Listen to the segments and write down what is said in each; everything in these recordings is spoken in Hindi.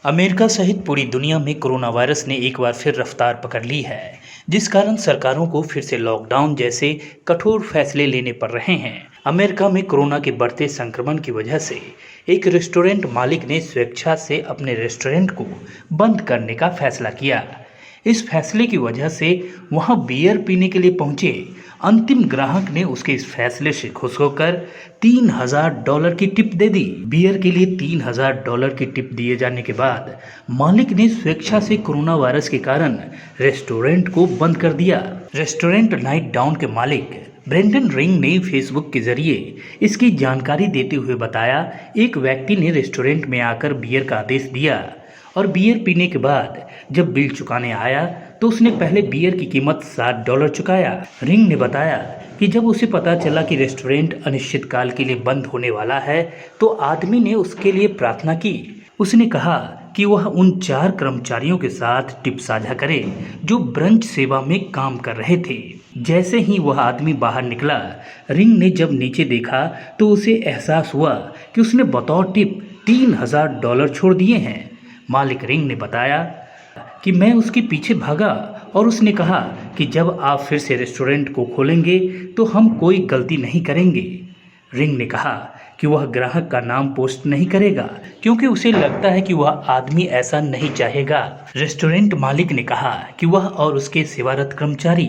अमेरिका सहित पूरी दुनिया में कोरोना वायरस ने एक बार फिर रफ्तार पकड़ ली है, जिस कारण सरकारों को फिर से लॉकडाउन जैसे कठोर फैसले लेने पड़ रहे हैं। अमेरिका में कोरोना के बढ़ते संक्रमण की वजह से एक रेस्टोरेंट मालिक ने स्वेच्छा से अपने रेस्टोरेंट को बंद करने का फैसला किया। इस फैसले की वजह से वहां बियर पीने के लिए पहुंचे अंतिम ग्राहक ने उसके इस फैसले से खुश होकर $3000 की टिप दे दी। बियर के लिए $3000 की टिप दिए जाने के बाद मालिक ने स्वेच्छा से कोरोना वायरस के कारण रेस्टोरेंट को बंद कर दिया। रेस्टोरेंट नाइट डाउन के मालिक ब्रेंडन रिंग ने फेसबुक के जरिए इसकी जानकारी देते हुए बताया, एक व्यक्ति ने रेस्टोरेंट में आकर बियर का आदेश दिया और बियर पीने के बाद जब बिल चुकाने आया तो उसने पहले बियर की कीमत $60 चुकाया। रिंग ने बताया कि जब उसे पता चला कि रेस्टोरेंट अनिश्चित काल के लिए बंद होने वाला है तो आदमी ने उसके लिए प्रार्थना की। उसने कहा कि वह उन 4 कर्मचारियों के साथ टिप साझा करे जो ब्रंच सेवा में काम कर रहे थे। जैसे ही वह आदमी बाहर निकला, रिंग ने जब नीचे देखा तो उसे एहसास हुआ कि उसने बतौर टिप $3000 छोड़ दिए हैं। मालिक रिंग ने बताया कि मैं उसके पीछे भागा और उसने कहा कि जब आप फिर से रेस्टोरेंट को खोलेंगे तो हम कोई गलती नहीं करेंगे। रिंग ने कहा कि वह ग्राहक का नाम पोस्ट नहीं करेगा क्योंकि उसे लगता है कि वह आदमी ऐसा नहीं चाहेगा। रेस्टोरेंट मालिक ने कहा कि वह और उसके सेवारत कर्मचारी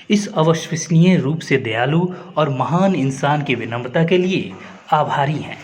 इस अविश्वसनीय रूप से दयालु और महान इंसान की विनम्रता के लिए आभारी हैं।